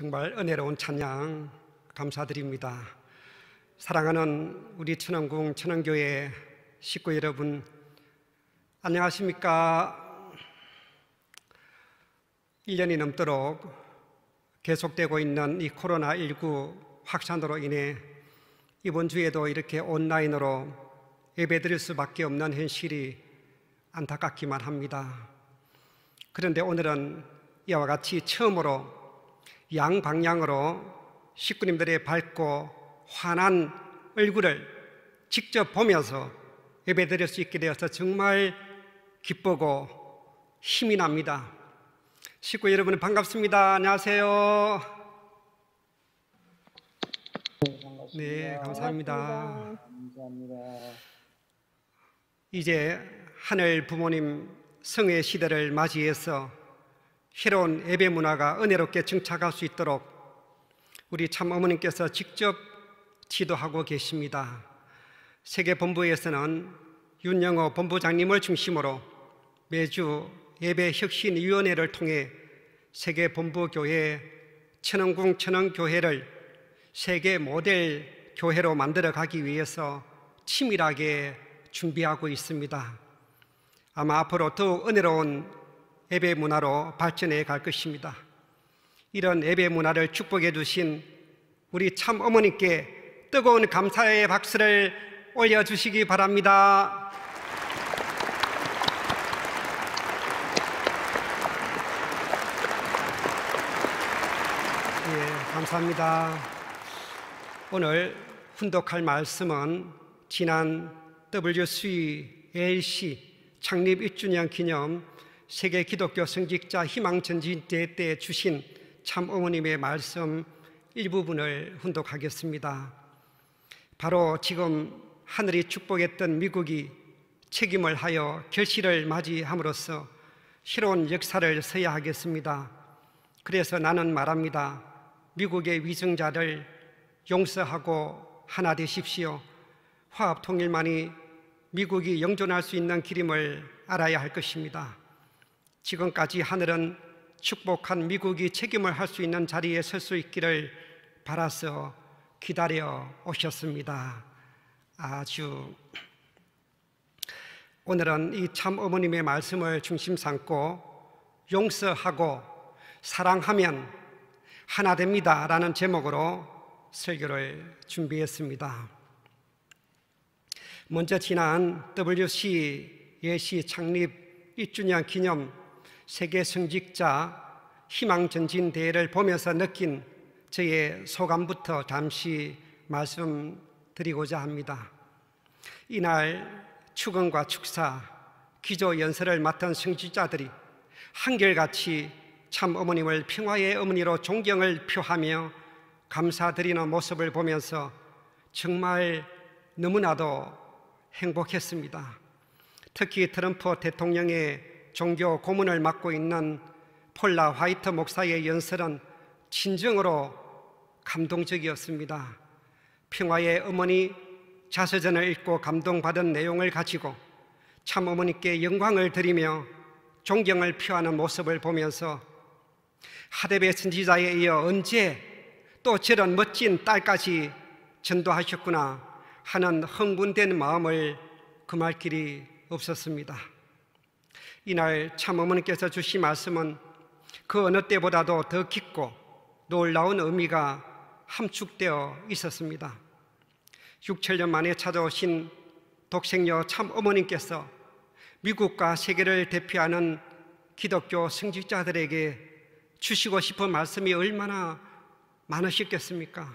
정말 은혜로운 찬양 감사드립니다. 사랑하는 우리 천왕궁 천왕교회 식구 여러분, 안녕하십니까? 1년이 넘도록 계속되고 있는 이 코로나19 확산으로 인해 이번 주에도 이렇게 온라인으로 예배드릴 수밖에 없는 현실이 안타깝기만 합니다. 그런데 오늘은 이와 같이 처음으로 양방향으로 식구님들의 밝고 환한 얼굴을 직접 보면서 예배드릴 수 있게 되어서 정말 기쁘고 힘이 납니다. 식구 여러분 반갑습니다. 안녕하세요. 네, 감사합니다. 이제 하늘 부모님 성회 시대를 맞이해서 새로운 예배 문화가 은혜롭게 정착할 수 있도록 우리 참 어머님께서 직접 지도하고 계십니다. 세계본부에서는 윤영호 본부장님을 중심으로 매주 예배혁신위원회를 통해 세계본부교회 천왕궁 천왕교회를 세계 모델 교회로 만들어가기 위해서 치밀하게 준비하고 있습니다. 아마 앞으로 더욱 은혜로운 예배 문화로 발전해 갈 것입니다. 이런 예배 문화를 축복해 주신 우리 참 어머니께 뜨거운 감사의 박수를 올려주시기 바랍니다. 예, 감사합니다. 오늘 훈독할 말씀은 지난 WCLC 창립 1주년 기념 세계 기독교 성직자 희망전진대회 때 주신 참 어머님의 말씀 일부분을 훈독하겠습니다. 바로 지금 하늘이 축복했던 미국이 책임을 하여 결실을 맞이함으로써 새로운 역사를 서야 하겠습니다. 그래서 나는 말합니다. 미국의 위정자를 용서하고 하나 되십시오. 화합통일만이 미국이 영존할 수 있는 길임을 알아야 할 것입니다. 지금까지 하늘은 축복한 미국이 책임을 할 수 있는 자리에 설 수 있기를 바라서 기다려 오셨습니다. 오늘은 이 참 어머님의 말씀을 중심 삼고 용서하고 사랑하면 하나 됩니다 라는 제목으로 설교를 준비했습니다. 먼저 지난 WCLC 창립 1주년 기념 세계 성직자 희망전진대회를 보면서 느낀 저의 소감부터 잠시 말씀드리고자 합니다. 이날 축원과 축사, 기조연설을 맡은 성직자들이 한결같이 참 어머님을 평화의 어머니로 존경을 표하며 감사드리는 모습을 보면서 정말 너무나도 행복했습니다. 특히 트럼프 대통령의 종교 고문을 맡고 있는 폴라 화이트 목사의 연설은 진정으로 감동적이었습니다. 평화의 어머니 자서전을 읽고 감동받은 내용을 가지고 참 어머니께 영광을 드리며 존경을 표하는 모습을 보면서 하데베 선지자에 이어 언제 또 저런 멋진 딸까지 전도하셨구나 하는 흥분된 마음을 금할 길이 없었습니다. 이날 참 어머니께서 주신 말씀은 그 어느 때보다도 더 깊고 놀라운 의미가 함축되어 있었습니다. 6,7년 만에 찾아오신 독생녀 참 어머님께서 미국과 세계를 대표하는 기독교 성직자들에게 주시고 싶은 말씀이 얼마나 많으셨겠습니까?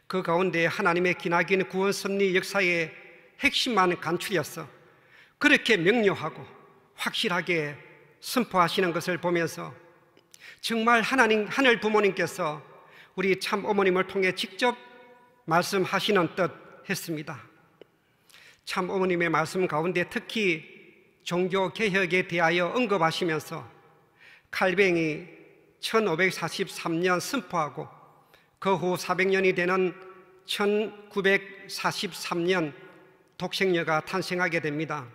그 가운데 하나님의 기나긴 구원 섭리 역사의 핵심만 간추려서 그렇게 명료하고 확실하게 선포하시는 것을 보면서 정말 하늘 부모님께서 우리 참 어머님을 통해 직접 말씀하시는 듯 했습니다. 참 어머님의 말씀 가운데 특히 종교개혁에 대하여 언급하시면서 칼뱅이 1543년 선포하고 그 후 400년이 되는 1943년 독생녀가 탄생하게 됩니다.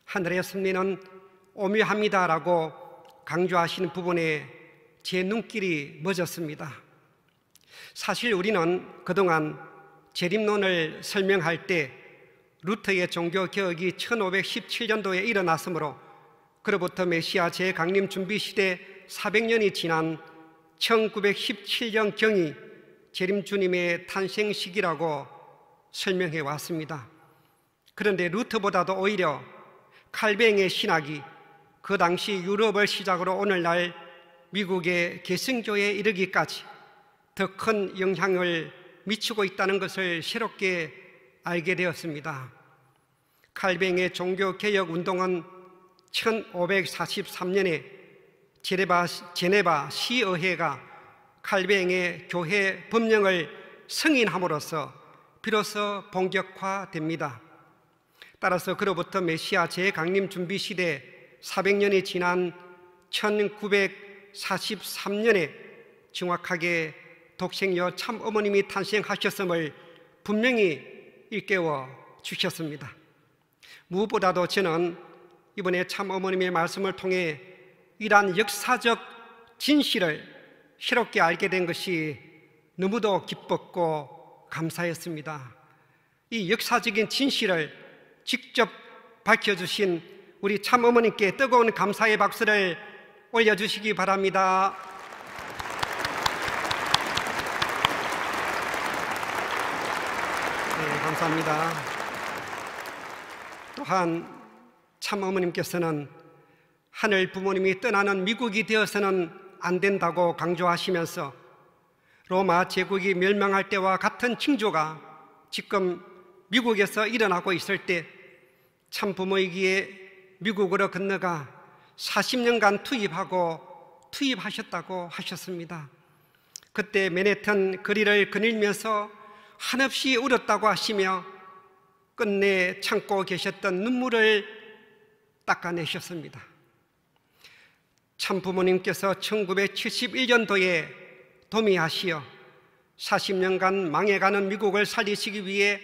하늘의 섭리는 오묘합니다라고 강조하시는 부분에 제 눈길이 멎었습니다. 사실 우리는 그동안 재림론을 설명할 때 루터의 종교개혁이 1517년도에 일어났으므로 그로부터 메시아 재강림 준비 시대 400년이 지난 1917년경이 재림 주님의 탄생 시기라고 설명해 왔습니다. 그런데 루터보다도 오히려 칼뱅의 신학이 그 당시 유럽을 시작으로 오늘날 미국의 개신교에 이르기까지 더 큰 영향을 미치고 있다는 것을 새롭게 알게 되었습니다. 칼뱅의 종교개혁 운동은 1543년에 제네바 시의회가 칼뱅의 교회 법령을 승인함으로써 비로소 본격화됩니다. 따라서 그로부터 메시아 재강림 준비 시대 400년이 지난 1943년에 정확하게 독생녀 참어머님이 탄생하셨음을 분명히 일깨워 주셨습니다. 무엇보다도 저는 이번에 참어머님의 말씀을 통해 이러한 역사적 진실을 새롭게 알게 된 것이 너무도 기뻤고 감사했습니다. 이 역사적인 진실을 직접 밝혀주신 우리 참어머님께 뜨거운 감사의 박수를 올려주시기 바랍니다. 네, 감사합니다. 또한 참어머님께서는 하늘 부모님이 떠나는 미국이 되어서는 안 된다고 강조하시면서 로마 제국이 멸망할 때와 같은 징조가 지금 미국에서 일어나고 있을 때 참부모이기에 미국으로 건너가 40년간 투입하셨다고 하셨습니다. 그때 맨해튼 거리를 거닐면서 한없이 울었다고 하시며 끝내 참고 계셨던 눈물을 닦아내셨습니다. 참부모님께서 1971년도에 도미하시어 40년간 망해가는 미국을 살리시기 위해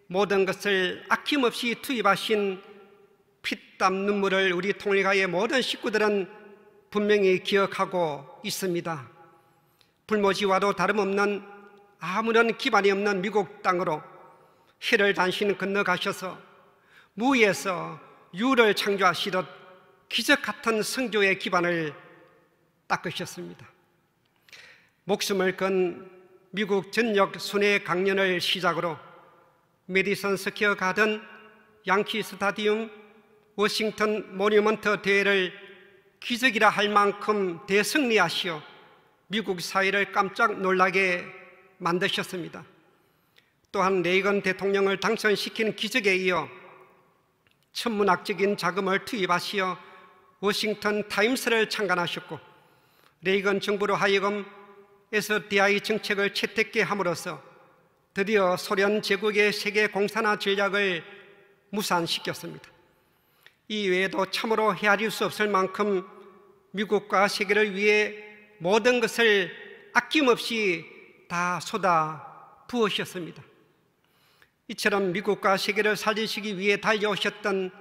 모든 것을 아낌없이 투입하신 피땀 눈물을 우리 통일가의 모든 식구들은 분명히 기억하고 있습니다. 불모지와도 다름없는 아무런 기반이 없는 미국 땅으로 해를 단신 건너가셔서 무에서 유를 창조하시듯 기적 같은 성교의 기반을 닦으셨습니다. 목숨을 건 미국 전역 순회 강연을 시작으로 메디슨 스퀘어 가든, 양키 스타디움, 워싱턴 모뉴먼트 대회를 기적이라 할 만큼 대승리하시어 미국 사회를 깜짝 놀라게 만드셨습니다. 또한 레이건 대통령을 당선시킨 기적에 이어 천문학적인 자금을 투입하시어 워싱턴 타임스를 창간하셨고 레이건 정부로 하여금 SDI 정책을 채택케 함으로써 드디어 소련 제국의 세계 공산화 전략을 무산시켰습니다. 이 외에도 참으로 헤아릴 수 없을 만큼 미국과 세계를 위해 모든 것을 아낌없이 다 쏟아 부으셨습니다. 이처럼 미국과 세계를 살리시기 위해 달려오셨던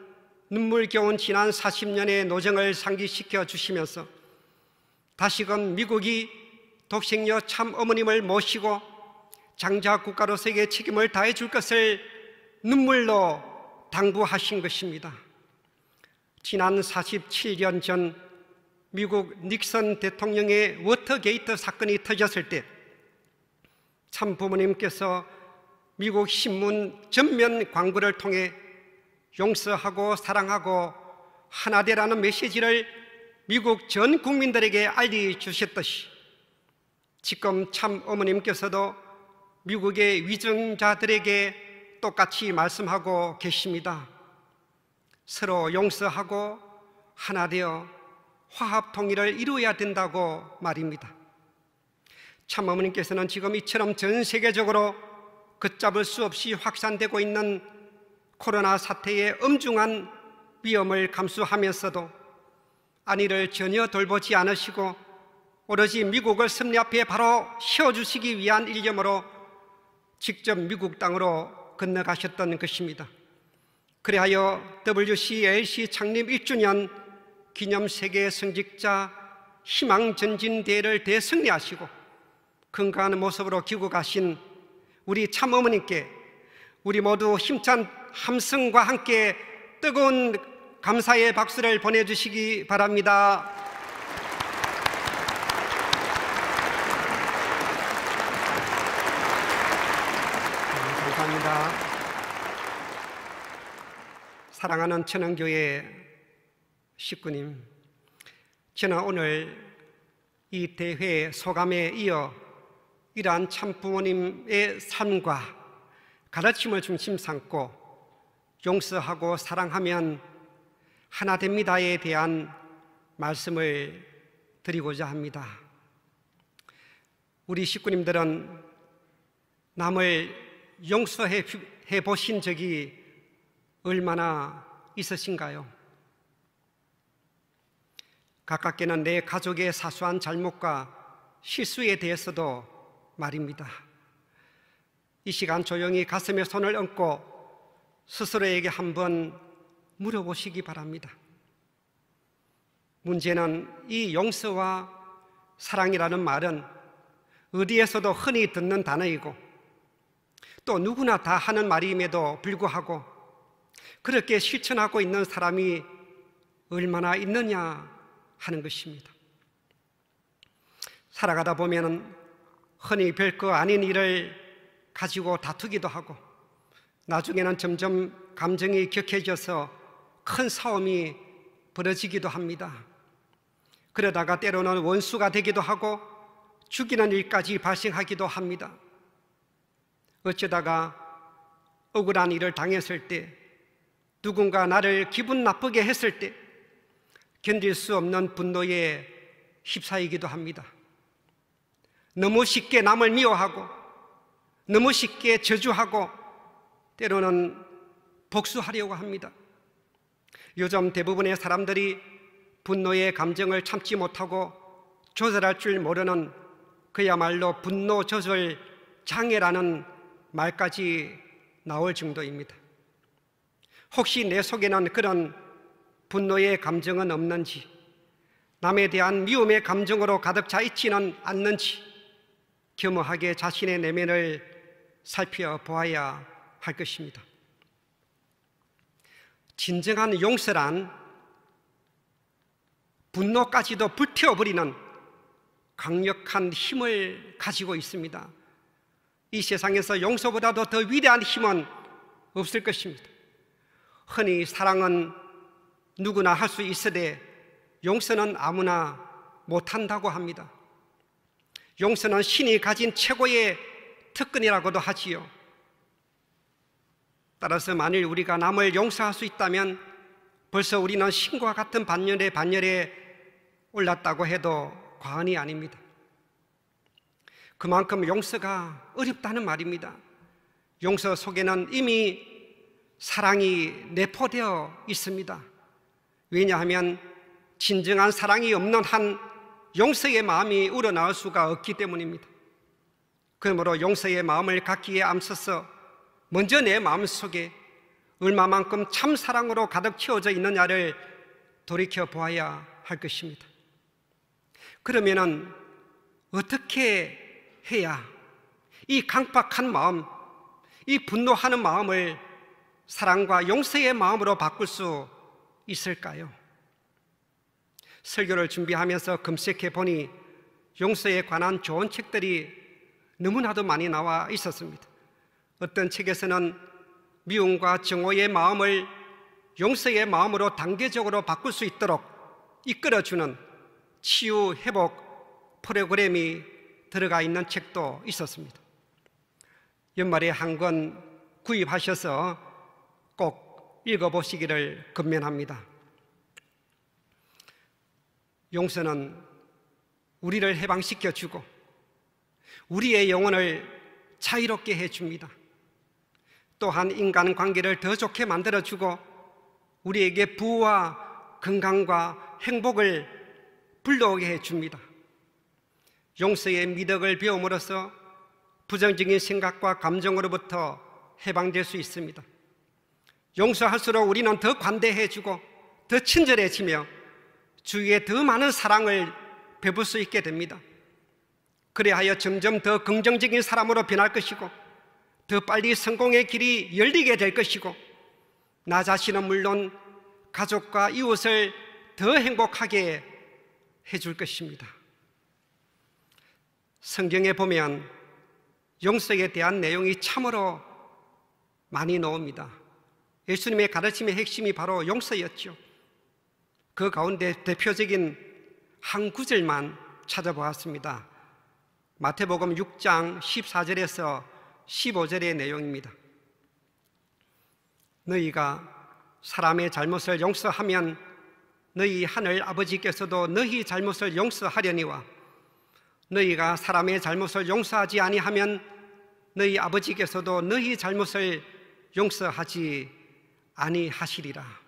눈물겨운 지난 40년의 노정을 상기시켜 주시면서 다시금 미국이 독생녀 참어머님을 모시고 장자 국가로서의 책임을 다해 줄 것을 눈물로 당부하신 것입니다. 지난 47년 전 미국 닉슨 대통령의 워터게이트 사건이 터졌을 때 참부모님께서 미국 신문 전면 광고를 통해 용서하고 사랑하고 하나되라는 메시지를 미국 전 국민들에게 알려주셨듯이 지금 참어머님께서도 미국의 위정자들에게 똑같이 말씀하고 계십니다. 서로 용서하고 하나 되어 화합 통일을 이루어야 된다고 말입니다. 참어머님께서는 지금 이처럼 전 세계적으로 걷잡을 수 없이 확산되고 있는 코로나 사태의 엄중한 위험을 감수하면서도 안위를 전혀 돌보지 않으시고 오로지 미국을 승리 앞에 바로 세워주시기 위한 일념으로 직접 미국 땅으로 건너가셨던 것입니다. 그리하여 WCLC 창립 1주년 기념 세계 성직자 희망전진대회를 대승리하시고 건강한 모습으로 귀국하신 우리 참어머니께 우리 모두 힘찬 함성과 함께 뜨거운 감사의 박수를 보내주시기 바랍니다. 감사합니다. 사랑하는 천안교회 식구님, 저는 오늘 이 대회 소감에 이어 이러한 참부모님의 삶과 가르침을 중심 삼고 용서하고 사랑하면 하나 됩니다에 대한 말씀을 드리고자 합니다. 우리 식구님들은 남을 용서해 보신 적이 얼마나 있으신가요? 가깝게는 내 가족의 사소한 잘못과 실수에 대해서도 말입니다. 이 시간 조용히 가슴에 손을 얹고 스스로에게 한번 물어보시기 바랍니다. 문제는 이 용서와 사랑이라는 말은 어디에서도 흔히 듣는 단어이고 또 누구나 다 하는 말임에도 불구하고 그렇게 실천하고 있는 사람이 얼마나 있느냐 하는 것입니다. 살아가다 보면 흔히 별거 아닌 일을 가지고 다투기도 하고 나중에는 점점 감정이 격해져서 큰 싸움이 벌어지기도 합니다. 그러다가 때로는 원수가 되기도 하고 죽이는 일까지 발생하기도 합니다. 어쩌다가 억울한 일을 당했을 때, 누군가 나를 기분 나쁘게 했을 때 견딜 수 없는 분노에 휩싸이기도 합니다. 너무 쉽게 남을 미워하고 너무 쉽게 저주하고 때로는 복수하려고 합니다. 요즘 대부분의 사람들이 분노의 감정을 참지 못하고 조절할 줄 모르는 그야말로 분노 조절 장애라는 말까지 나올 정도입니다. 혹시 내 속에는 그런 분노의 감정은 없는지, 남에 대한 미움의 감정으로 가득 차 있지는 않는지 겸허하게 자신의 내면을 살펴보아야 할 것입니다. 진정한 용서란 분노까지도 불태워버리는 강력한 힘을 가지고 있습니다. 이 세상에서 용서보다도 더 위대한 힘은 없을 것입니다. 흔히 사랑은 누구나 할 수 있으되 용서는 아무나 못한다고 합니다. 용서는 신이 가진 최고의 특권이라고도 하지요. 따라서 만일 우리가 남을 용서할 수 있다면 벌써 우리는 신과 같은 반열에 올랐다고 해도 과언이 아닙니다. 그만큼 용서가 어렵다는 말입니다. 용서 속에는 이미 사랑이 내포되어 있습니다. 왜냐하면 진정한 사랑이 없는 한 용서의 마음이 우러나올 수가 없기 때문입니다. 그러므로 용서의 마음을 갖기에 앞서서 먼저 내 마음속에 얼마만큼 참 사랑으로 가득 채워져 있느냐를 돌이켜 보아야 할 것입니다. 그러면은 어떻게 해야 이 강박한 마음, 이 분노하는 마음을 사랑과 용서의 마음으로 바꿀 수 있을까요? 설교를 준비하면서 검색해 보니 용서에 관한 좋은 책들이 너무나도 많이 나와 있었습니다. 어떤 책에서는 미움과 정오의 마음을 용서의 마음으로 단계적으로 바꿀 수 있도록 이끌어주는 치유 회복 프로그램이 들어가 있는 책도 있었습니다. 연말에 한 권 구입하셔서 꼭 읽어보시기를 권면합니다. 용서는 우리를 해방시켜주고 우리의 영혼을 자유롭게 해줍니다. 또한 인간관계를 더 좋게 만들어주고 우리에게 부와 건강과 행복을 불러오게 해줍니다. 용서의 미덕을 배움으로써 부정적인 생각과 감정으로부터 해방될 수 있습니다. 용서할수록 우리는 더 관대해지고 더 친절해지며 주위에 더 많은 사랑을 배울 수 있게 됩니다. 그래하여 점점 더 긍정적인 사람으로 변할 것이고 더 빨리 성공의 길이 열리게 될 것이고 나 자신은 물론 가족과 이웃을 더 행복하게 해줄 것입니다. 성경에 보면 용서에 대한 내용이 참으로 많이 나옵니다. 예수님의 가르침의 핵심이 바로 용서였죠. 그 가운데 대표적인 한 구절만 찾아보았습니다. 마태복음 6장 14절에서 15절의 내용입니다. 너희가 사람의 잘못을 용서하면 너희 하늘 아버지께서도 너희 잘못을 용서하려니와 너희가 사람의 잘못을 용서하지 아니하면 너희 아버지께서도 너희 잘못을 용서하지 아니하시리라.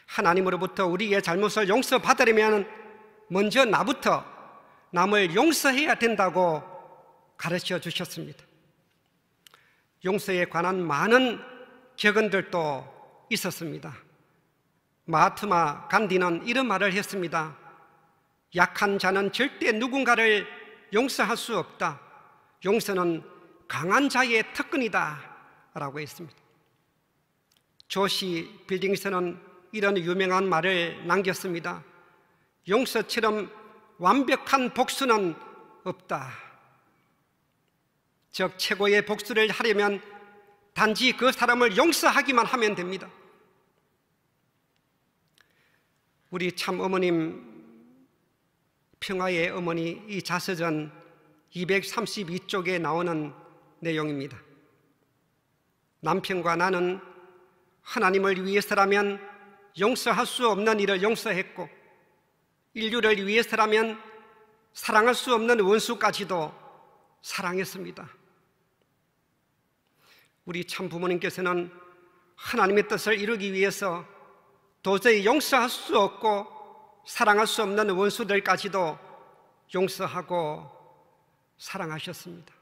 하나님으로부터 우리의 잘못을 용서받으려면 먼저 나부터 남을 용서해야 된다고 가르쳐 주셨습니다. 용서에 관한 많은 격언들도 있었습니다. 마하트마 간디는 이런 말을 했습니다. 약한 자는 절대 누군가를 용서할 수 없다. 용서는 강한 자의 특권이다 라고 했습니다. 조시 빌딩스는 이런 유명한 말을 남겼습니다. 용서처럼 완벽한 복수는 없다. 즉 최고의 복수를 하려면 단지 그 사람을 용서하기만 하면 됩니다. 우리 참 어머님, 평화의 어머니 이 자서전 232쪽에 나오는 내용입니다. 남편과 나는 하나님을 위해서라면 용서할 수 없는 일을 용서했고 인류를 위해서라면 사랑할 수 없는 원수까지도 사랑했습니다. 우리 참 부모님께서는 하나님의 뜻을 이루기 위해서 도저히 용서할 수 없고 사랑할 수 없는 원수들까지도 용서하고 사랑하셨습니다.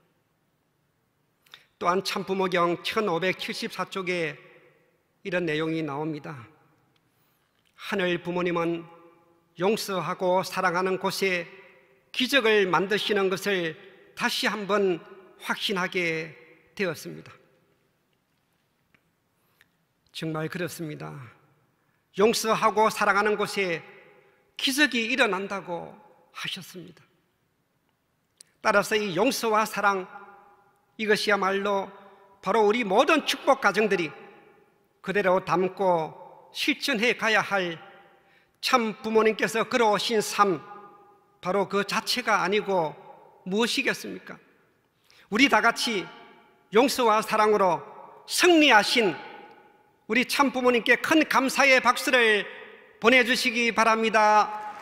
또한 참부모경 1574쪽에 이런 내용이 나옵니다. 하늘 부모님은 용서하고 사랑하는 곳에 기적을 만드시는 것을 다시 한번 확신하게 되었습니다. 정말 그렇습니다. 용서하고 사랑하는 곳에 기적이 일어난다고 하셨습니다. 따라서 이 용서와 사랑, 이것이야말로 바로 우리 모든 축복 가정들이 그대로 담고 실천해 가야 할 참 부모님께서 걸어오신 삶, 바로 그 자체가 아니고 무엇이겠습니까? 우리 다 같이 용서와 사랑으로 승리하신 우리 참 부모님께 큰 감사의 박수를 보내주시기 바랍니다.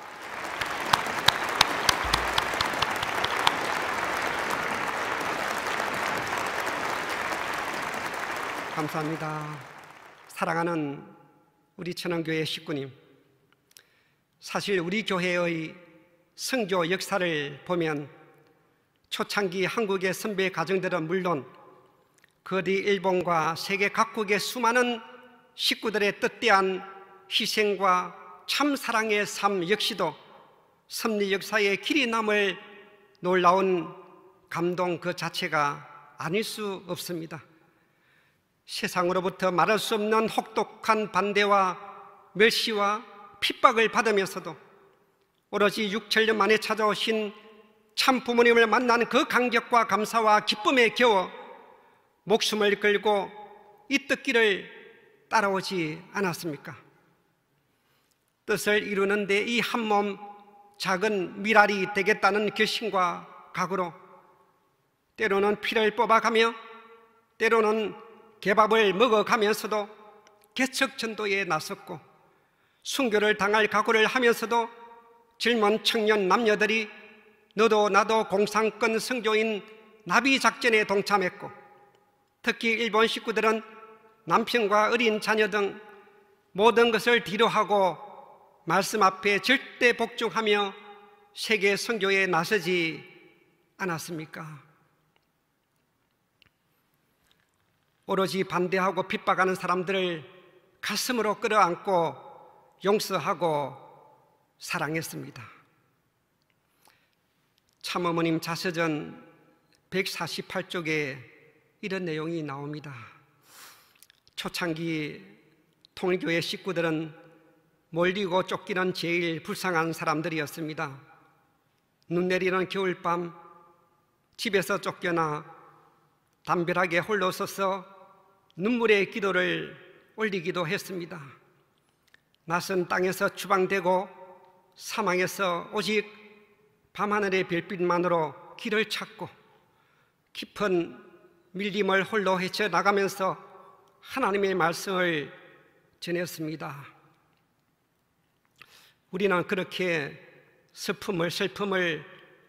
감사합니다. 사랑하는 우리 천안교회 식구님, 사실 우리 교회의 선교 역사를 보면 초창기 한국의 선배 가정들은 물론 그 뒤 일본과 세계 각국의 수많은 식구들의 뜻대한 희생과 참 사랑의 삶 역시도 섭리 역사의 길이 남을 놀라운 감동 그 자체가 아닐 수 없습니다. 세상으로부터 말할 수 없는 혹독한 반대와 멸시와 핍박을 받으면서도 오로지 6,7년 만에 찾아오신 참 부모님을 만난 그 감격과 감사와 기쁨에 겨워 목숨을 걸고 이 뜻길을 따라오지 않았습니까? 뜻을 이루는데 이 한 몸 작은 미랄이 되겠다는 결심과 각오로 때로는 피를 뽑아가며 때로는 개밥을 먹어가면서도 개척전도에 나섰고 순교를 당할 각오를 하면서도 젊은 청년 남녀들이 너도 나도 공산권 선교인 나비작전에 동참했고 특히 일본 식구들은 남편과 어린 자녀 등 모든 것을 뒤로하고 말씀 앞에 절대 복종하며 세계 선교에 나서지 않았습니까? 오로지 반대하고 핍박하는 사람들을 가슴으로 끌어안고 용서하고 사랑했습니다. 참어머님 자서전 148쪽에 이런 내용이 나옵니다. 초창기 통일교회 식구들은 몰리고 쫓기는 제일 불쌍한 사람들이었습니다. 눈 내리는 겨울밤 집에서 쫓겨나 담벼락에 홀로 서서 눈물의 기도를 올리기도 했습니다. 낯선 땅에서 추방되고 사망에서 오직 밤하늘의 별빛만으로 길을 찾고 깊은 밀림을 홀로 헤쳐나가면서 하나님의 말씀을 전했습니다. 우리는 그렇게 슬픔을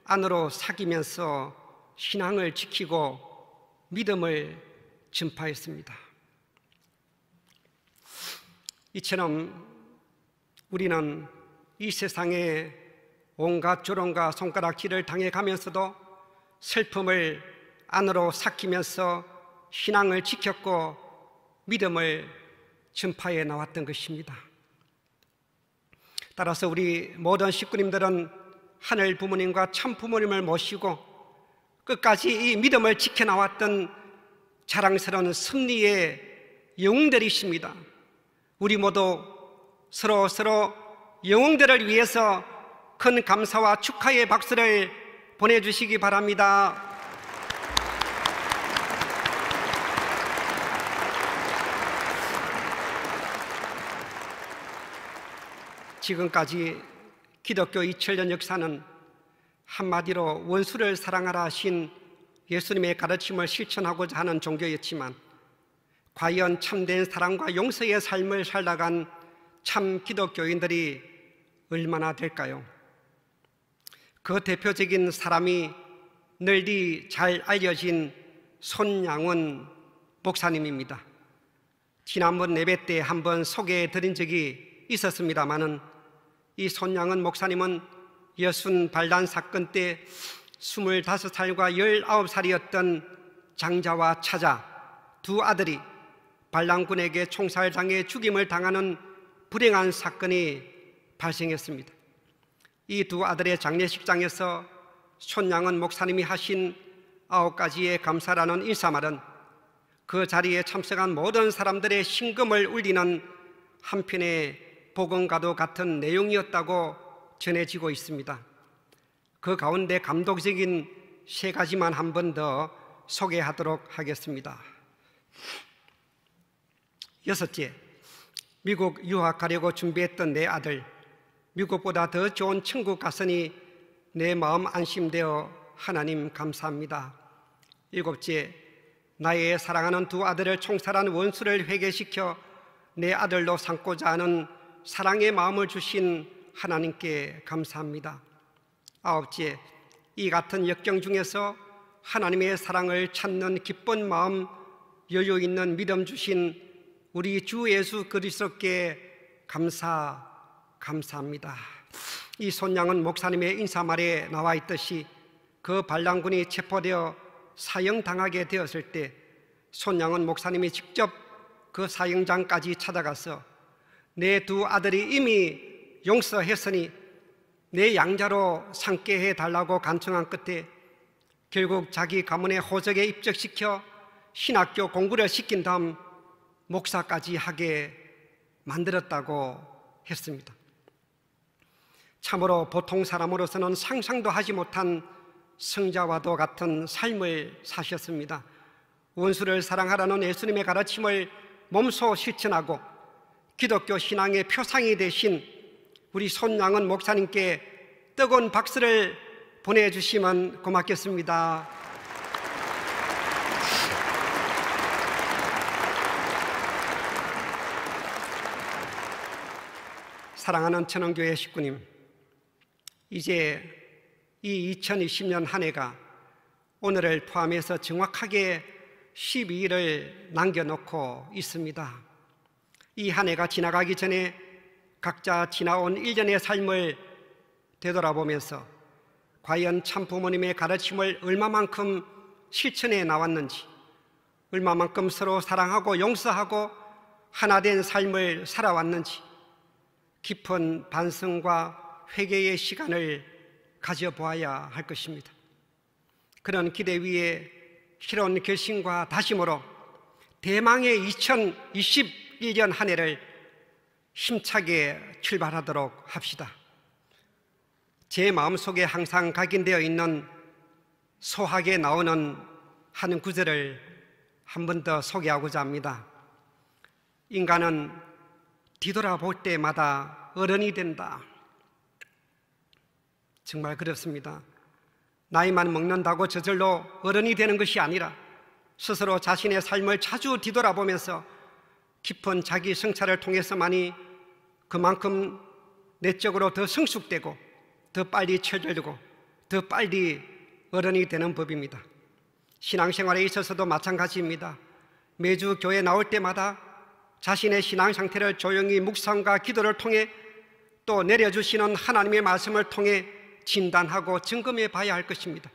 안으로 사귀면서 신앙을 지키고 믿음을 전파했습니다. 이처럼 우리는 이 세상에 온갖 조롱과 손가락질을 당해가면서도 슬픔을 안으로 삭히면서 신앙을 지켰고 믿음을 전파해 나왔던 것입니다. 따라서 우리 모든 식구님들은 하늘 부모님과 참 부모님을 모시고 끝까지 이 믿음을 지켜나왔던 자랑스러운 승리의 영웅들이십니다. 우리 모두 서로 영웅들을 위해서 큰 감사와 축하의 박수를 보내주시기 바랍니다. 지금까지 기독교 2000년 역사는 한마디로 원수를 사랑하라 하신 예수님의 가르침을 실천하고자 하는 종교였지만 과연 참된 사랑과 용서의 삶을 살아간 참 기독교인들이 얼마나 될까요? 그 대표적인 사람이 널리 잘 알려진 손양원 목사님입니다. 지난번 예배 때 한번 소개해 드린 적이 있었습니다마는 이 손양원 목사님은 여순 반란 사건 때 25살과 19살이었던 장자와 차자 두 아들이 반란군에게 총살당해 죽임을 당하는 불행한 사건이 발생했습니다. 이 두 아들의 장례식장에서 손양원 목사님이 하신 9가지의 감사라는 인사말은 그 자리에 참석한 모든 사람들의 심금을 울리는 한편의 복음과도 같은 내용이었다고 전해지고 있습니다. 그 가운데 감동적인 3가지만 한 번 더 소개하도록 하겠습니다. 6째, 미국 유학 가려고 준비했던 내 아들, 미국보다 더 좋은 천국 갔으니 내 마음 안심되어 하나님 감사합니다. 7째, 나의 사랑하는 두 아들을 총살한 원수를 회개시켜 내 아들로 삼고자 하는 사랑의 마음을 주신 하나님께 감사합니다. 9째, 이 같은 역경 중에서 하나님의 사랑을 찾는 기쁜 마음, 여유 있는 믿음 주신 우리 주 예수 그리스도께 감사합니다. 이 손양원 목사님의 인사말에 나와 있듯이 그 반란군이 체포되어 사형당하게 되었을 때 손양원 목사님이 직접 그 사형장까지 찾아가서 내 두 아들이 이미 용서했으니 내 양자로 삼게 해달라고 간청한 끝에 결국 자기 가문의 호적에 입적시켜 신학교 공부를 시킨 다음 목사까지 하게 만들었다고 했습니다. 참으로 보통 사람으로서는 상상도 하지 못한 성자와도 같은 삶을 사셨습니다. 원수를 사랑하라는 예수님의 가르침을 몸소 실천하고 기독교 신앙의 표상이 되신 우리 손양원 목사님께 뜨거운 박수를 보내주시면 고맙겠습니다. 사랑하는 천원교회 식구님, 이제 이 2020년 한 해가 오늘을 포함해서 정확하게 12일을 남겨놓고 있습니다. 이 한 해가 지나가기 전에 각자 지나온 1년의 삶을 되돌아보면서 과연 참 부모님의 가르침을 얼마만큼 실천해 나왔는지, 얼마만큼 서로 사랑하고 용서하고 하나 된 삶을 살아왔는지 깊은 반성과 회개의 시간을 가져보아야 할 것입니다. 그런 기대 위에 실온 결심과 다짐으로 대망의 2021년 한 해를 힘차게 출발하도록 합시다. 제 마음속에 항상 각인되어 있는 소학에 나오는 한 구절을 한 번 더 소개하고자 합니다. 인간은 뒤돌아볼 때마다 어른이 된다. 정말 그렇습니다. 나이만 먹는다고 저절로 어른이 되는 것이 아니라 스스로 자신의 삶을 자주 뒤돌아보면서 깊은 자기 성찰을 통해서만이 그만큼 내적으로 더 성숙되고 더 빨리 체질되고 더 빨리 어른이 되는 법입니다. 신앙생활에 있어서도 마찬가지입니다. 매주 교회 나올 때마다 자신의 신앙 상태를 조용히 묵상과 기도를 통해 또 내려주시는 하나님의 말씀을 통해 진단하고 점검해 봐야 할 것입니다.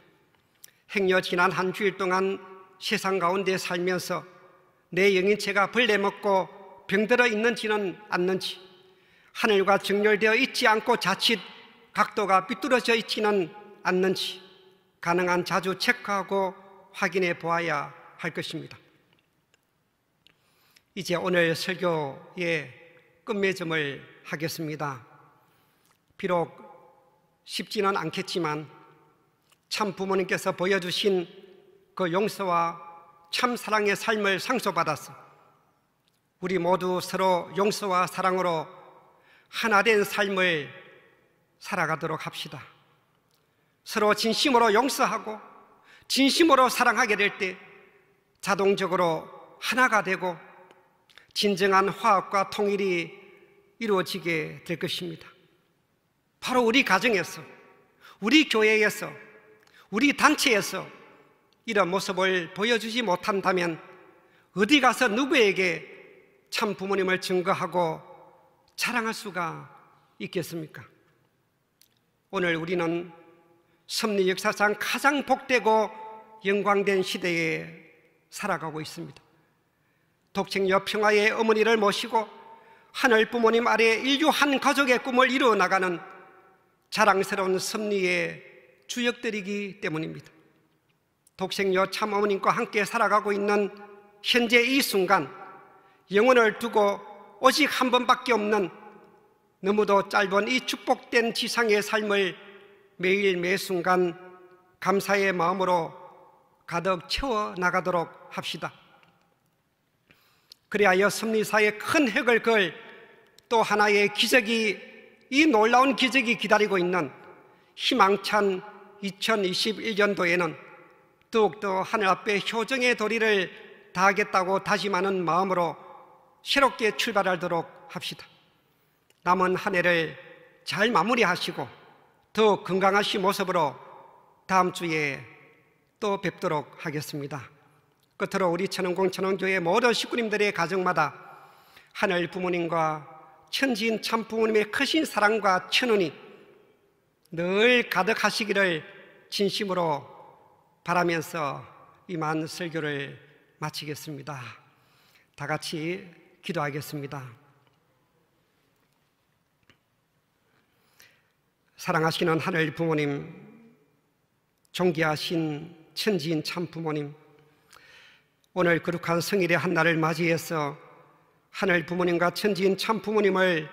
행여 지난 한 주일 동안 세상 가운데 살면서 내 영인체가 벌레 먹고 병들어 있는지는 않는지, 하늘과 정렬되어 있지 않고 자칫 각도가 삐뚤어져 있지는 않는지 가능한 자주 체크하고 확인해 보아야 할 것입니다. 이제 오늘 설교의 끝맺음을 하겠습니다. 비록 쉽지는 않겠지만 참 부모님께서 보여주신 그 용서와 참 사랑의 삶을 상속받아서 우리 모두 서로 용서와 사랑으로 하나 된 삶을 살아가도록 합시다. 서로 진심으로 용서하고 진심으로 사랑하게 될 때 자동적으로 하나가 되고 진정한 화합과 통일이 이루어지게 될 것입니다. 바로 우리 가정에서, 우리 교회에서, 우리 단체에서 이런 모습을 보여주지 못한다면 어디 가서 누구에게 참 부모님을 증거하고 자랑할 수가 있겠습니까? 오늘 우리는 섭리 역사상 가장 복되고 영광된 시대에 살아가고 있습니다. 독생녀 평화의 어머니를 모시고 하늘 부모님 아래 인류 한 가족의 꿈을 이루어 나가는 자랑스러운 섭리의 주역들이기 때문입니다. 독생녀 참 어머님과 함께 살아가고 있는 현재 이 순간, 영혼을 두고 오직 한 번밖에 없는 너무도 짧은 이 축복된 지상의 삶을 매일 매 순간 감사의 마음으로 가득 채워 나가도록 합시다. 그리하여 섭리사의 큰 획을 그을 또 하나의 기적이, 이 놀라운 기적이 기다리고 있는 희망찬 2021년도에는 더욱더 하늘 앞에 효정의 도리를 다하겠다고 다짐하는 마음으로 새롭게 출발하도록 합시다. 남은 한 해를 잘 마무리하시고 더 건강하신 모습으로 다음 주에 또 뵙도록 하겠습니다. 끝으로 우리 천원공 천원교회 모든 식구님들의 가정마다 하늘 부모님과 천지인 참 부모님의 크신 사랑과 천운이 늘 가득하시기를 진심으로 바라면서 이만 설교를 마치겠습니다. 다 같이 기도하겠습니다. 사랑하시는 하늘 부모님, 존귀하신 천지인 참 부모님, 오늘 거룩한 성일의 한날을 맞이해서 하늘 부모님과 천지인 참 부모님을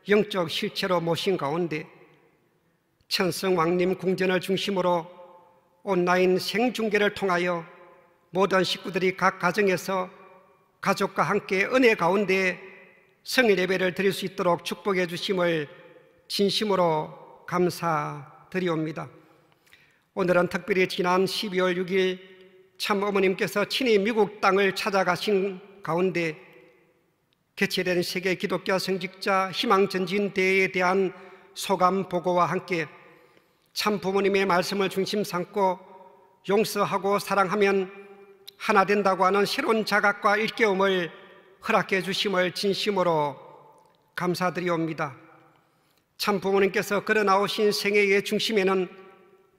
영적 실체로 모신 가운데 천성왕님 궁전을 중심으로 온라인 생중계를 통하여 모든 식구들이 각 가정에서 가족과 함께 은혜 가운데 성일 예배를 드릴 수 있도록 축복해 주심을 진심으로 감사드리옵니다. 오늘은 특별히 지난 12월 6일 참 어머님께서 친히 미국 땅을 찾아가신 가운데 개최된 세계 기독교 성직자 희망전진대회에 대한 소감 보고와 함께 참 부모님의 말씀을 중심 삼고 용서하고 사랑하면 하나 된다고 하는 새로운 자각과 일깨움을 허락해 주심을 진심으로 감사드리옵니다. 참 부모님께서 걸어 나오신 생애의 중심에는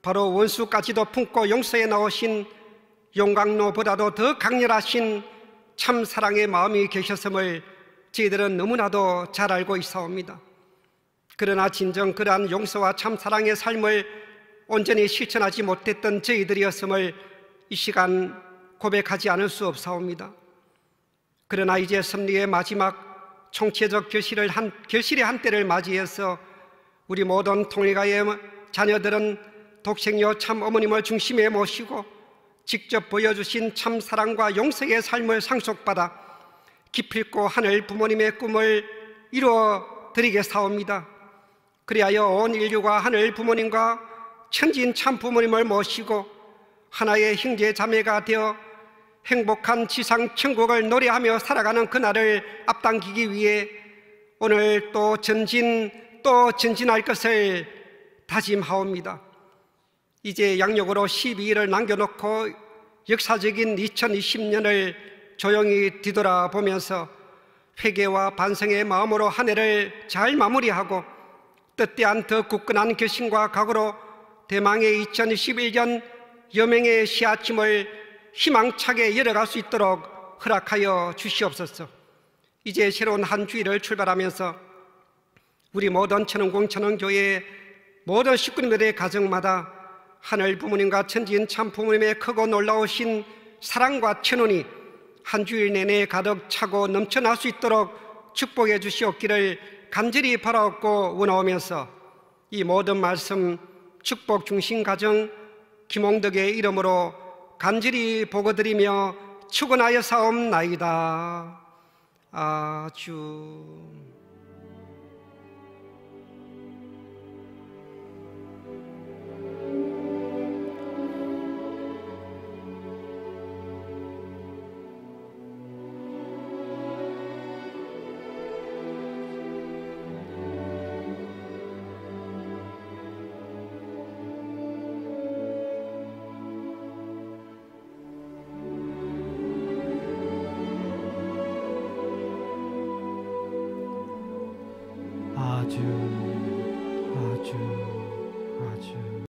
바로 원수까지도 품고 용서해 나오신 용광로보다도 더 강렬하신 참 사랑의 마음이 계셨음을 저희들은 너무나도 잘 알고 있사옵니다. 그러나 진정 그러한 용서와 참 사랑의 삶을 온전히 실천하지 못했던 저희들이었음을 이 시간 고백하지 않을 수 없사옵니다. 그러나 이제 섭리의 마지막 총체적 결실의 한때를 맞이해서 우리 모든 통일가의 자녀들은 독생녀 참 어머님을 중심에 모시고 직접 보여주신 참 사랑과 용서의 삶을 상속받아 기필코 하늘 부모님의 꿈을 이루어 드리겠사옵니다. 그리하여 온 인류가 하늘 부모님과 천지인 참 부모님을 모시고 하나의 형제 자매가 되어 행복한 지상 천국을 노래하며 살아가는 그날을 앞당기기 위해 오늘 또 전진할 것을 다짐하옵니다. 이제 양력으로 12일을 남겨놓고 역사적인 2020년을 조용히 뒤돌아보면서 회개와 반성의 마음으로 한 해를 잘 마무리하고 뜻대한 더 굳건한 결심과 각오로 대망의 2021년 여명의 씨앗임을 희망차게 열어갈 수 있도록 허락하여 주시옵소서. 이제 새로운 한 주일을 출발하면서 우리 모든 천원공 천원교회 모든 식구님들의 가정마다 하늘 부모님과 천지인 참 부모님의 크고 놀라우신 사랑과 천운이 한 주일 내내 가득 차고 넘쳐날 수 있도록 축복해 주시옵기를 간절히 바라옵고 원하오면서 이 모든 말씀 축복 중심 가정 김홍덕의 이름으로 간절히 보고드리며 축원하여 사옵나이다. 아주. 아주